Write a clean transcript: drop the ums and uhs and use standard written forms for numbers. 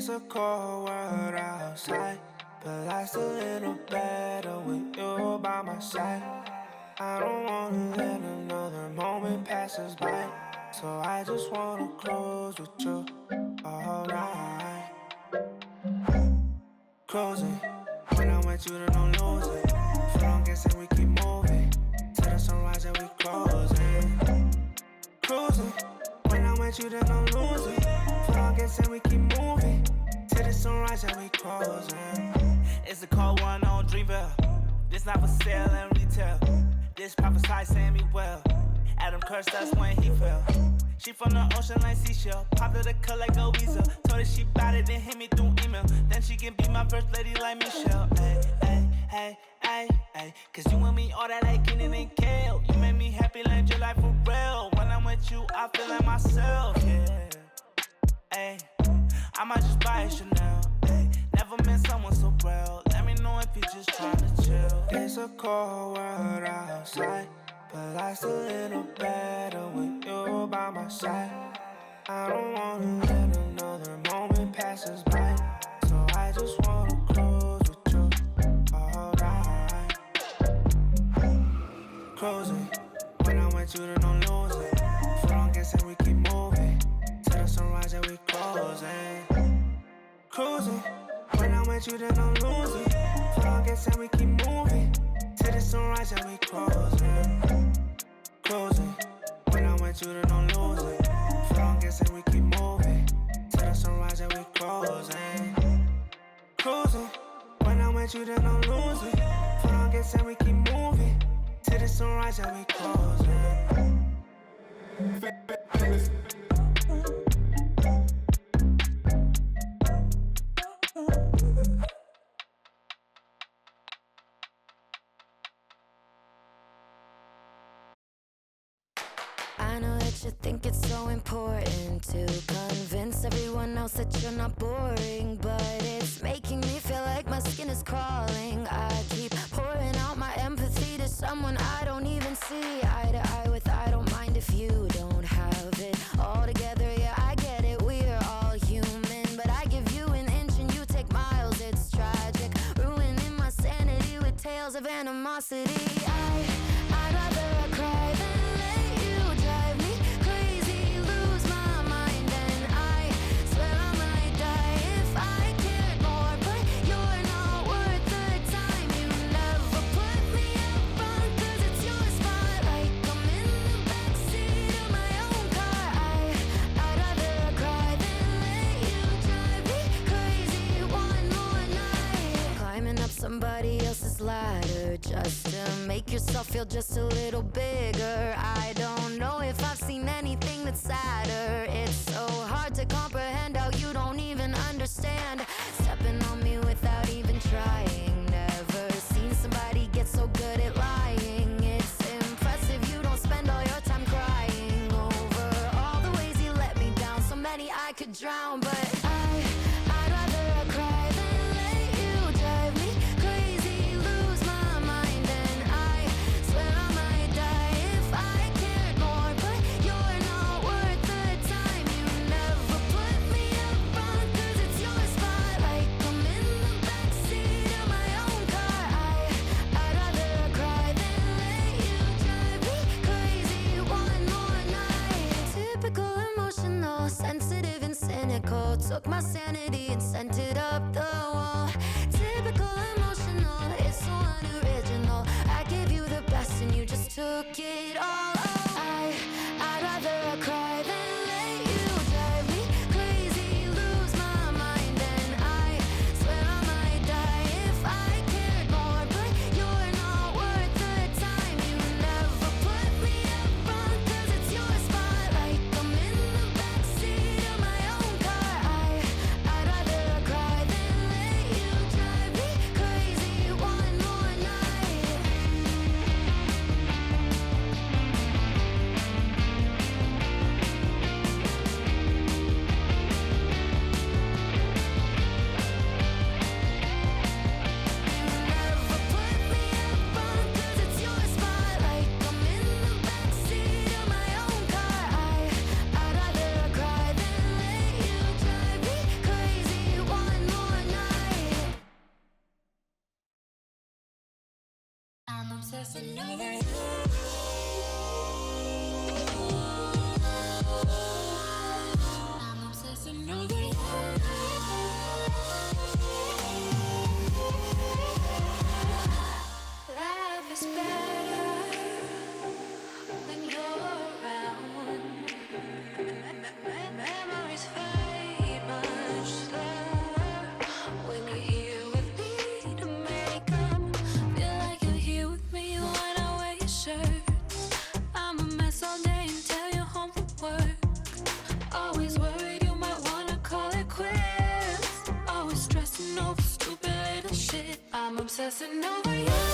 It's a cold world outside, but life's a little better with you by my side. I don't wanna let another moment pass us by, so I just wanna close with you all night. Closing, when I'm with you, then don't lose it. If I don't get sick, we keep moving till the sunrise and we closing. Cruising, when I'm with you, then don't lose it. If I don't get sick, we keep moving till the sunrise and we closing. It's a cold one on Dreamville. This not for sale and retail. This prophesy saying me well. Adam cursed us when he fell. She from the ocean like seashell. Popped the cut like a weasel. Told her she bout it, then hit me through email. Then she can be my first lady like Michelle. Ay, ay, ay, ay, ay. Cause you and me all that like Kenan and Kale. You make me happy like your life for real. When I'm with you, I feel like myself, yeah. Ay, I might just buy a Chanel. Ay, never met someone so real. Let me know if you just trying to chill. It's a cold world outside, but life's a little better with you by my side. I don't wanna let another moment pass us by, so I just wanna close with you all night. Closing, when I'm with you, then don't lose it. If I don't get sick, we keep moving till the sunrise and we closing. Cruising, when I'm with you, then don't lose it. If I don't get sick, we keep moving till the sunrise and we closing. Closing, when I'm with you, then don't lose it. If I don't get sick, we keep moving till the sunrise and we closing. Cruising, when I'm with you, then don't lose it. If I don't get sick, we keep moving till the sunrise and we closing. I know that you think it's so important to convince everyone else that you're not boring, but it's making me feel like my skin is crawling. I keep pouring out my empathy to someone I don't even see eye to eye with. I don't mind if you don't have it all together. Yeah, I get it, we're all human, but I give you an inch and you take miles. It's tragic, ruining my sanity with tales of animosity. I'd rather cry than let you drive me crazy, lose my mind, and I swear I might die if I cared more, but you're not worth the time. You never put me up front, cause it's your spotlight. I'm in the backseat of my own car. I'd rather cry than let you drive me crazy one more night. Climbing up somebody else's ladder just to make yourself feel just a little bigger. I don't know if I've seen anything that's sadder. It's so hard to comprehend how you don't even understand. Stepping on me without even trying. Never seen somebody get so good at lying. It's impressive you don't spend all your time crying over all the ways you let me down. So many I could drown, but I'd rather cry than let you drive me crazy, lose my mind, and I swear I might die if I cared more, but you're not worth the time. You never put me up front, cause it's your spotlight. I'm in the backseat of my own car. I'd rather cry than let you drive me crazy one more night. Typical emotional, sensitive and cynical. Took my sanity and sent it up the wall. Typical emotional, it's so unoriginal. I gave you the best and you just took it all. Oh, I'd rather cry than let you drive me crazy, lose my mind, and I swear I might die if I cared more, but you're not worth the time. You never put me up front, cause it's your spotlight. I'm in the backseat of my own car. I'd rather cry than let you drive me crazy one more night. obsessing over you. I'm obsessing over you. Life is better when you're around. Memories fade much slower when you're here with me to make up. Feel like you're here with me when I wear your shirt. I'm a mess all day until you're home from work. Always worried you might wanna call it quits. Always stressing over stupid little shit. I'm obsessing over you.